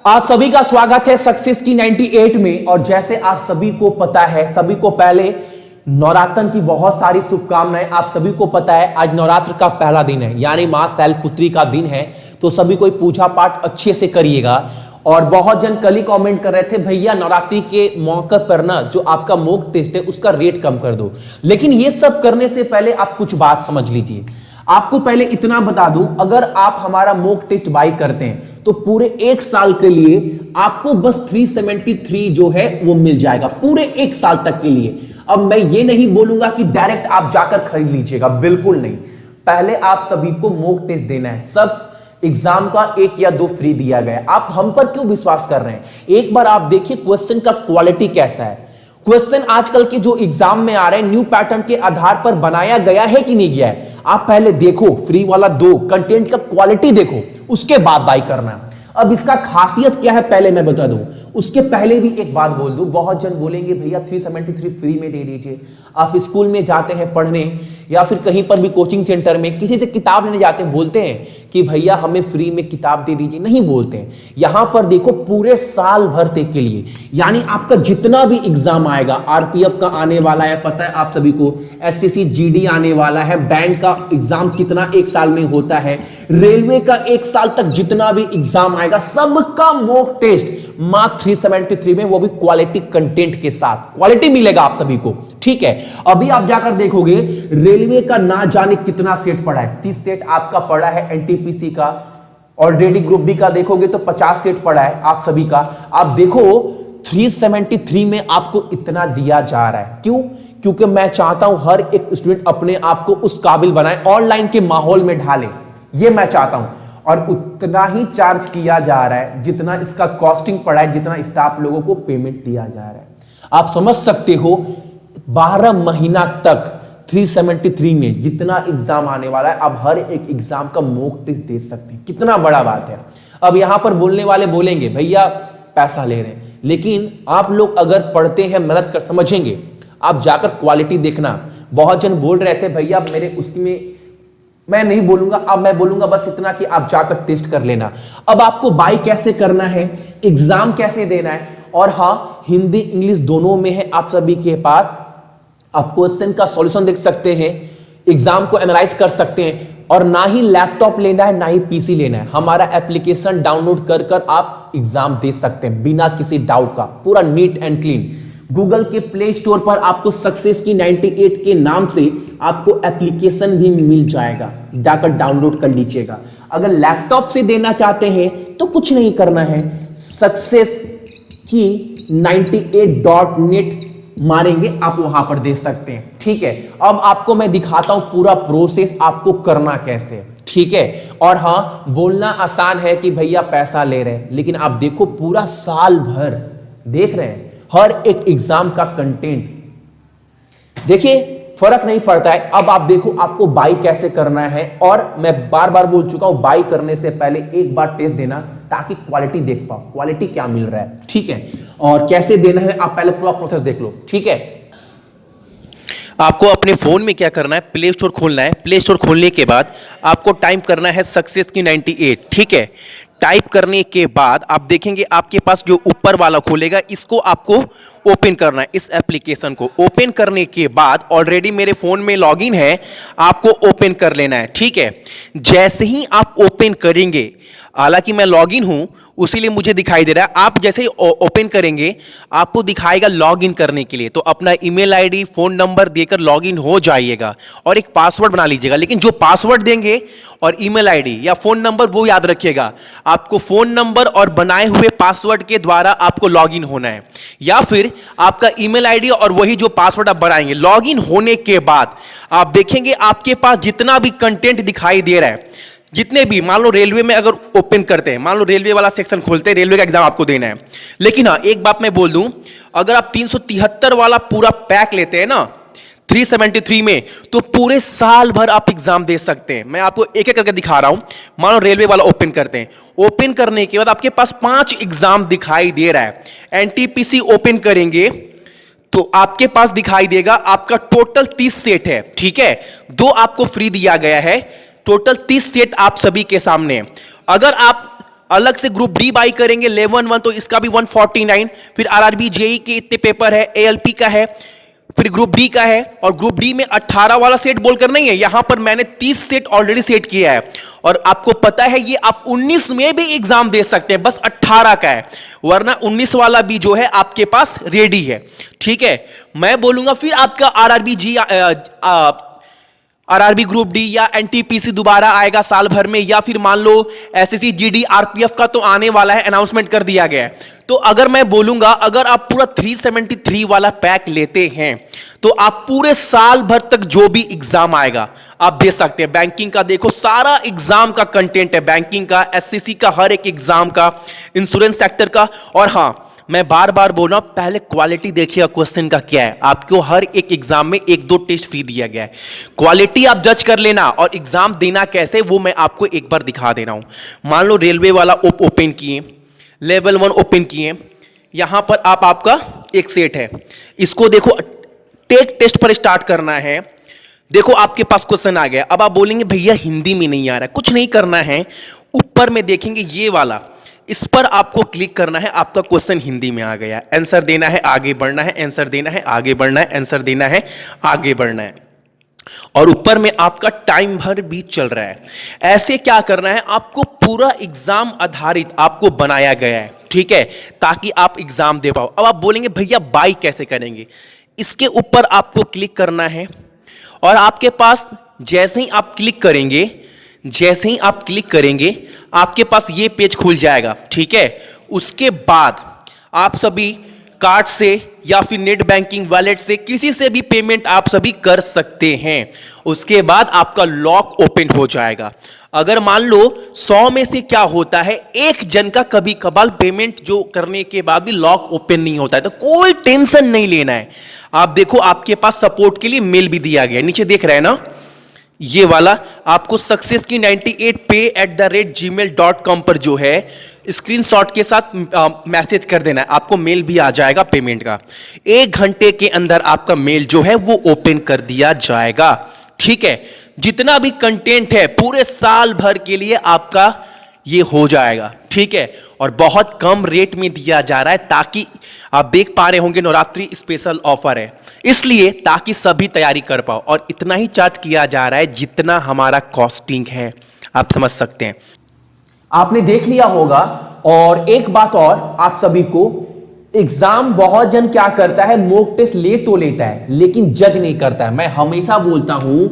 आप सभी का स्वागत है सक्सेस की 98 में। और जैसे आप सभी को पता है, सभी को पहले नवरात्र की बहुत सारी शुभकामनाएं। आप सभी को पता है आज नवरात्र का पहला दिन है, यानी मां शैलपुत्री का दिन है। तो सभी कोई पूजा पाठ अच्छे से करिएगा। और बहुत जन कल ही कमेंट कर रहे थे, भैया नवरात्रि के मौके पर ना जो आपका मॉक टेस्ट है उसका रेट कम कर दो। लेकिन ये सब करने से पहले आप कुछ बात समझ लीजिए। आपको पहले इतना बता दूं, अगर आप हमारा मॉक टेस्ट बाय करते हैं तो पूरे एक साल के लिए आपको बस 373 जो है वो मिल जाएगा, पूरे एक साल तक के लिए। अब मैं ये नहीं बोलूंगा कि डायरेक्ट आप जाकर खरीद लीजिएगा, बिल्कुल नहीं। पहले आप सभी को मॉक टेस्ट देना है। सब एग्जाम का 1 या 2 फ्री दिया गया। आप हम पर क्यों विश्वास कर रहे हैं? एक बार आप देखिए क्वेश्चन का क्वालिटी कैसा है। क्वेश्चन आजकल के जो एग्जाम में आ रहे हैं न्यू पैटर्न के आधार पर बनाया गया है कि नहीं गया है, आप पहले देखो। फ्री वाला दो, कंटेंट का क्वालिटी देखो, उसके बाद बाय करना। अब इसका खासियत क्या है पहले मैं बता दूं। उसके पहले भी एक बात बोल दूं, बहुत जन बोलेंगे भैया 373 फ्री में दे दीजिए। आप स्कूल में जाते हैं पढ़ने या फिर कहीं पर भी कोचिंग सेंटर में किसी से किताब लेने जाते हैं, बोलते हैं कि भैया हमें फ्री में किताब दे दीजिए, नहीं बोलते हैं। यहां पर देखो पूरे साल भर तक के लिए, यानी आपका जितना भी एग्जाम आएगा, आरपीएफ का आने वाला है, पता है आप सभी को, एसएससी जीडी आने वाला है, बैंक का एग्जाम कितना एक साल में होता है, रेलवे का एक साल तक जितना भी एग्जाम आएगा सबका मॉक टेस्ट मात्र 373 में, वो भी क्वालिटी कंटेंट के साथ। क्वालिटी मिलेगा आप सभी को, ठीक है। अभी आप जाकर देखोगे रेलवे का ना जाने कितना सेट पड़ा है, 30 सेट आपका पड़ा है एनटीपीसी का। ऑलरेडी ग्रुप बी का देखोगे तो 50 सेट पड़ा है आप सभी का। आप देखो 373 में आपको इतना दिया जा रहा है। क्यों? क्योंकि मैं चाहता हूं हर एक स्टूडेंट अपने आप को उस काबिल बनाए, ऑनलाइन के माहौल में ढाले, ये मैं चाहता हूं। और उतना ही चार्ज किया जा रहा है जितना इसका कॉस्टिंग पड़ा है, जितना स्टाफ लोगों को पेमेंट दिया जा रहा है। आप समझ सकते हो 12 महीना तक 373 में जितना एग्जाम आने वाला है, आप हर एक एग्जाम का मॉक टेस्ट दे सकते हैं। कितना बड़ा बात है। अब यहां पर बोलने वाले बोलेंगे भैया पैसा ले रहे हैं, लेकिन आप लोग अगर पढ़ते हैं, मेहनत कर, समझेंगे, आप जाकर क्वालिटी देखना। बहुत जन बोल रहे थे भैया मेरे उसमें, मैं नहीं बोलूंगा, अब मैं बोलूंगा बस इतना कि आप जाकर टेस्ट कर लेना। अब आपको बाय कैसे करना है, एग्जाम कैसे देना है, और हाँ हिंदी इंग्लिश दोनों में है आप सभी के पास। आप क्वेश्चन का सॉल्यूशन देख सकते हैं, एग्जाम को एनालाइज कर सकते हैं। और ना ही लैपटॉप लेना है ना ही पीसी लेना है, हमारा एप्लीकेशन डाउनलोड कर कर आप एग्जाम दे सकते हैं बिना किसी डाउट का, पूरा नीट एंड क्लीन। गूगल के प्ले स्टोर पर आपको सक्सेस की 98 के नाम से आपको एप्लीकेशन भी मिल जाएगा, जाकर डाउनलोड कर लीजिएगा। अगर लैपटॉप से देना चाहते हैं तो कुछ नहीं करना है, सक्सेस की 98.net मारेंगे, आप वहां पर दे सकते हैं, ठीक है। अब आपको मैं दिखाता हूं पूरा प्रोसेस आपको करना कैसे, ठीक है। और हाँ, बोलना आसान है कि भैया पैसा ले रहे हैं, लेकिन आप देखो पूरा साल भर देख रहे हैं हर एक एग्जाम का कंटेंट, देखिए फर्क नहीं पड़ता है। अब आप देखो आपको बाई कैसे करना है, और मैं बार बार बोल चुका हूं बाई करने से पहले एक बार टेस्ट देना ताकि क्वालिटी देख पाओ, क्वालिटी क्या मिल रहा है, ठीक है। और कैसे देना है आप पहले पूरा प्रोसेस देख लो, ठीक है। आपको अपने फोन में क्या करना है, प्ले स्टोर खोलना है। प्ले स्टोर खोलने के बाद आपको टाइप करना है सक्सेस की 98, ठीक है। टाइप करने के बाद आप देखेंगे आपके पास जो ऊपर वाला खोलेगा, इसको आपको ओपन करना है। इस एप्लीकेशन को ओपन करने के बाद ऑलरेडी मेरे फोन में लॉगिन है, आपको ओपन कर लेना है, ठीक है। जैसे ही आप ओपन करेंगे, हालांकि मैं लॉगिन हूं उसीलिए मुझे दिखाई दे रहा है, आप जैसे ही ओपन करेंगे आपको दिखाएगा लॉगिन करने के लिए। तो अपना ईमेल आईडी फोन नंबर देकर लॉगिन हो जाइएगा और एक पासवर्ड बना लीजिएगा। लेकिन जो पासवर्ड देंगे और ईमेल आईडी या फोन नंबर वो याद रखिएगा, आपको फोन नंबर और बनाए हुए पासवर्ड के द्वारा आपको लॉगिन होना है, या फिर आपका ईमेल आईडी और वही जो पासवर्ड आप बनाएंगे। लॉगिन होने के बाद आप देखेंगे आपके पास जितना भी कंटेंट दिखाई दे रहा है, जितने भी, मान लो रेलवे में अगर ओपन करते हैं, मान लो रेलवे वाला सेक्शन खोलते हैं, रेलवे का एग्जाम आपको देना है। लेकिन हाँ एक बात मैं बोल दूं, अगर आप 373 वाला पूरा पैक लेते हैं ना 373 में, तो पूरे साल भर आप एग्जाम दे सकते हैं। मैं आपको एक एक करके दिखा रहा हूं। मान लो रेलवे वाला ओपन करते हैं, ओपन करने के बाद आपके पास 5 एग्जाम दिखाई दे रहा है। एनटीपीसी ओपन करेंगे तो आपके पास दिखाई देगा आपका टोटल 30 सेट है, ठीक है। 2 आपको फ्री दिया गया है, टोटल 30 सेट आप सभी के सामने। अगर आप अलग से ग्रुप डी बाई करेंगे 11-1 तो इसका भी 149। फिर आरआरबी जेई के इतने पेपर है, एएलपी का है, फिर ग्रुप डी का है। और ग्रुप डी में 18 वाला सेट बोलकर नहीं है, यहां पर मैंने 30 सेट ऑलरेडी सेट किया है। और आपको पता है ये आप 19 में भी एग्जाम दे सकते हैं, बस 18 का है, वरना 19 वाला भी जो है आपके पास रेडी है। ठीक है, मैं बोलूंगा फिर आपका आरआरबी जी आरआरबी ग्रुप डी या एनटीपीसी दोबारा आएगा साल भर में, या फिर मान लो एसएससी जीडी आरपीएफ का तो आने वाला है, अनाउंसमेंट कर दिया गया है। तो अगर मैं बोलूंगा अगर आप पूरा 373 वाला पैक लेते हैं तो आप पूरे साल भर तक जो भी एग्जाम आएगा आप दे सकते हैं। बैंकिंग का देखो सारा एग्जाम का कंटेंट है, बैंकिंग का, एससीसी का, हर एक एग्जाम का, इंश्योरेंस सेक्टर का। और हां, मैं बार बार बोल रहा हूं, पहले क्वालिटी देखिएगा क्वेश्चन का क्या है। आपको हर एक एग्जाम में 1-2 टेस्ट फ्री दिया गया है, क्वालिटी आप जज कर लेना। और एग्जाम देना कैसे वो मैं आपको एक बार दिखा दे रहा हूं। मान लो रेलवे वाला ओपन किए, लेवल 1 ओपन किए, यहां पर आपका एक सेट है, इसको देखो टेक टेस्ट पर स्टार्ट करना है। देखो आपके पास क्वेश्चन आ गया। अब आप बोलेंगे भैया हिंदी में नहीं आ रहा है, कुछ नहीं करना है, ऊपर में देखेंगे ये वाला, इस पर आपको क्लिक करना है, आपका क्वेश्चन हिंदी में आ गया। आंसर देना है, आगे बढ़ना है, आंसर देना है, आगे बढ़ना है, आंसर देना है, आगे बढ़ना है। और ऊपर में आपका टाइम भर भी चल रहा है। ऐसे क्या करना है, आपको पूरा एग्जाम आधारित आपको बनाया गया है, ठीक है, ताकि आप एग्जाम दे पाओ। अब आप बोलेंगे भैया बाई कैसे करेंगे, इसके ऊपर आपको क्लिक करना है और आपके पास जैसे ही आप क्लिक करेंगे आपके पास ये पेज खुल जाएगा, ठीक है। उसके बाद आप सभी कार्ड से या फिर नेट बैंकिंग वॉलेट से किसी से भी पेमेंट आप सभी कर सकते हैं। उसके बाद आपका लॉक ओपन हो जाएगा। अगर मान लो 100 में से क्या होता है, एक जन का कभी कभार पेमेंट जो करने के बाद भी लॉक ओपन नहीं होता है, तो कोई टेंशन नहीं लेना है। आप देखो आपके पास सपोर्ट के लिए मेल भी दिया गया है, नीचे देख रहे हैं ना, ये वाला आपको सक्सेस की 98 pe@gmail.com पर जो है स्क्रीनशॉट के साथ मैसेज कर देना है, आपको मेल भी आ जाएगा पेमेंट का। 1 घंटे के अंदर आपका मेल जो है वो ओपन कर दिया जाएगा, ठीक है। जितना भी कंटेंट है पूरे साल भर के लिए आपका ये हो जाएगा, ठीक है। और बहुत कम रेट में दिया जा रहा है, ताकि आप देख पा रहे होंगे नवरात्रि स्पेशल ऑफर है, इसलिए ताकि सभी तैयारी कर पाओ। और इतना ही चार्ज किया जा रहा है जितना हमारा कॉस्टिंग है, आप समझ सकते हैं। आपने देख लिया होगा। और एक बात और आप सभी को, एग्जाम बहुत जन क्या करता है, मॉक टेस्ट ले तो लेता है लेकिन जज नहीं करता है। मैं हमेशा बोलता हूं,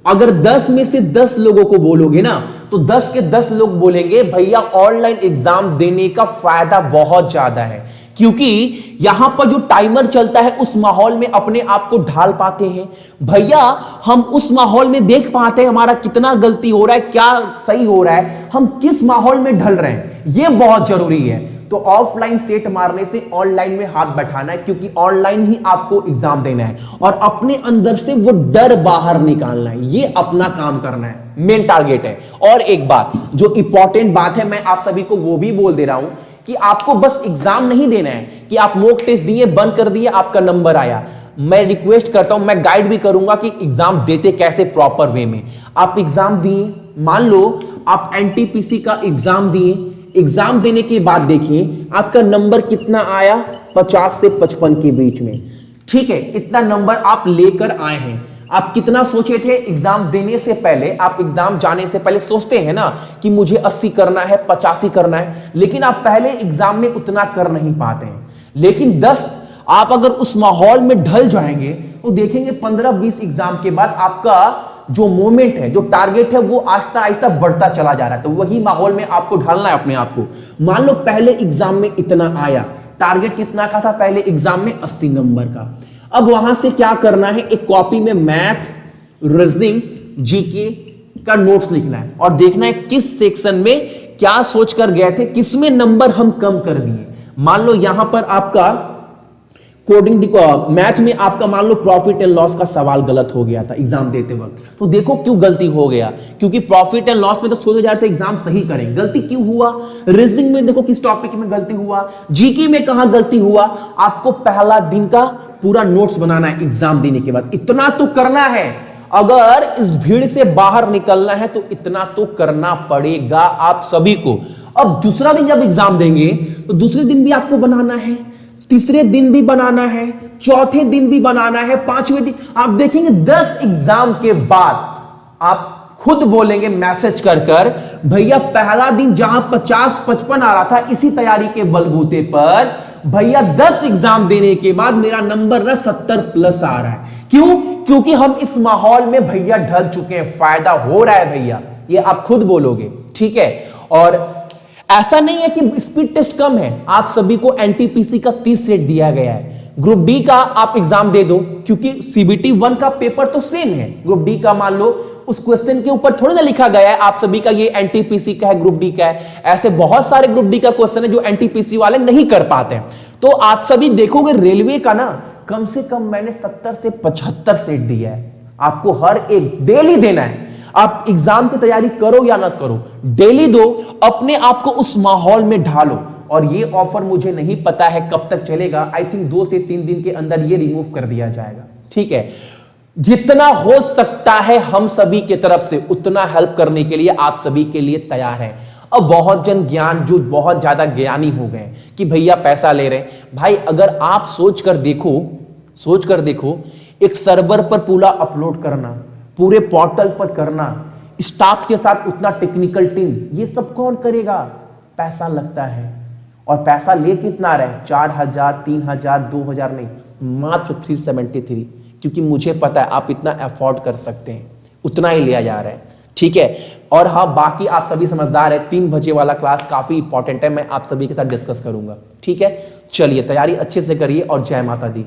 अगर 10 में से 10 लोगों को बोलोगे ना, तो 10 के 10 लोग बोलेंगे भैया ऑनलाइन एग्जाम देने का फायदा बहुत ज्यादा है, क्योंकि यहां पर जो टाइमर चलता है उस माहौल में अपने आप को ढाल पाते हैं। भैया हम उस माहौल में देख पाते हैं हमारा कितना गलती हो रहा है, क्या सही हो रहा है, हम किस माहौल में ढल रहे हैं, यह बहुत जरूरी है। तो ऑफलाइन सेट मारने से ऑनलाइन में हाथ बैठाना है, क्योंकि ऑनलाइन ही आपको एग्जाम देना है और अपने अंदर से वो डर बाहर निकालना है, ये अपना काम करना है, मेन टारगेट है। और एक बात जो इंपॉर्टेंट बात है, मैं आप सभी को वो भी बोल दे रहा हूं कि आपको बस एग्जाम नहीं देना है कि आप मॉक टेस्ट दिए, बंद कर दिए, आपका नंबर आया। मैं रिक्वेस्ट करता हूं, मैं गाइड भी करूंगा कि एग्जाम देते कैसे प्रॉपर वे में। आप एग्जाम दिए, मान लो आप एनटीपीसी का एग्जाम दिए, एग्जाम देने के बाद देखिए आपका नंबर कितना आया, 50 से 55 के बीच में, ठीक है। इतना नंबर आप लेकर आए हैं। आप कितना सोचे थे एग्जाम देने से पहले, आप एग्जाम जाने से पहले सोचते हैं ना कि मुझे 80 करना है, 85 करना है, लेकिन आप पहले एग्जाम में उतना कर नहीं पाते हैं। लेकिन 10 आप अगर उस माहौल में ढल जाएंगे तो देखेंगे 15-20 एग्जाम के बाद आपका जो मोमेंट है, जो टारगेट है, वो आहिस्ता आहिस्ता बढ़ता चला जा रहा है। तो वही माहौल में आपको ढलना है अपने आप को। मान लो पहले एग्जाम में इतना आया, टारगेट कितना का था पहले एग्जाम में, 80 नंबर का। अब वहां से क्या करना है, एक कॉपी में मैथ, रीजनिंग, जीके का नोट्स लिखना है और देखना है किस सेक्शन में क्या सोचकर गए थे, किसमें नंबर हम कम कर दिए। मान लो यहां पर आपका कोडिंग मैथ में आपका मान लो प्रॉफिट एंड लॉस का सवाल गलत हो गया था एग्जाम देते वक्त, तो देखो क्यों गलती हो गया, क्योंकि प्रॉफिट एंड लॉस में तो सोचा जा रहा था एग्जाम सही करेंगे, गलती क्यों हुआ। रीजनिंग में देखो किस टॉपिक में गलती हुआ, जीके में कहां गलती हुआ। आपको पहला दिन का पूरा नोट्स बनाना है एग्जाम देने के बाद, इतना तो करना है। अगर इस भीड़ से बाहर निकलना है तो इतना तो करना पड़ेगा आप सभी को। अब दूसरा दिन जब एग्जाम देंगे तो दूसरे दिन भी आपको बनाना है, तीसरे दिन भी बनाना है, चौथे दिन भी बनाना है, पांचवें दिन। आप देखेंगे 10 एग्जाम के बाद आप खुद बोलेंगे मैसेज कर कर, भैया पहला दिन जहां 50-55 आ रहा था इसी तैयारी के बलबूते पर, भैया 10 एग्जाम देने के बाद मेरा नंबर ना 70+ आ रहा है। क्यों? क्योंकि हम इस माहौल में भैया ढल चुके हैं, फायदा हो रहा है भैया, ये आप खुद बोलोगे, ठीक है। और ऐसा नहीं है कि स्पीड टेस्ट कम है, आप सभी को एनटीपीसी का 30 सेट दिया गया है। ग्रुप डी का आप एग्जाम दे दो, क्योंकि सीबीटी 1 का पेपर तो सेम है। ग्रुप डी का मान लो उस क्वेश्चन के ऊपर थोड़ी ना लिखा गया है आप सभी का ये एनटीपीसी का है, ग्रुप डी का है। ऐसे बहुत सारे ग्रुप डी का क्वेश्चन है जो एनटीपीसी वाले नहीं कर पाते हैं। तो आप सभी देखोगे रेलवे का ना कम से कम मैंने 70 से 75 सेट दिया है, आपको हर एक डेली देना है। आप एग्जाम की तैयारी करो या ना करो, डेली दो, अपने आप को उस माहौल में ढालो। और ये ऑफर मुझे नहीं पता है कब तक चलेगा, आई थिंक 2 से 3 दिन के अंदर ये रिमूव कर दिया जाएगा, ठीक है। जितना हो सकता है हम सभी की तरफ से उतना हेल्प करने के लिए आप सभी के लिए तैयार हैं। अब बहुत जन ज्ञान जो बहुत ज्यादा ज्ञानी हो गए कि भैया पैसा ले रहे हैं। भाई अगर आप सोच कर देखो एक सर्वर पर पूरा अपलोड करना, पूरे पोर्टल पर करना, स्टाफ के साथ उतना टेक्निकल टीम, ये सब कौन करेगा? पैसा लगता है। और पैसा ले कितना रहे? 4000, 3000, 2000 नहीं, मात्र 373, क्योंकि मुझे पता है आप इतना अफोर्ड कर सकते हैं, उतना ही लिया जा रहा है, ठीक है। और हाँ, बाकी आप सभी समझदार है, 3 बजे वाला क्लास काफी इंपॉर्टेंट है, मैं आप सभी के साथ डिस्कस करूंगा, ठीक है। चलिए तैयारी अच्छे से करिए और जय माता दी।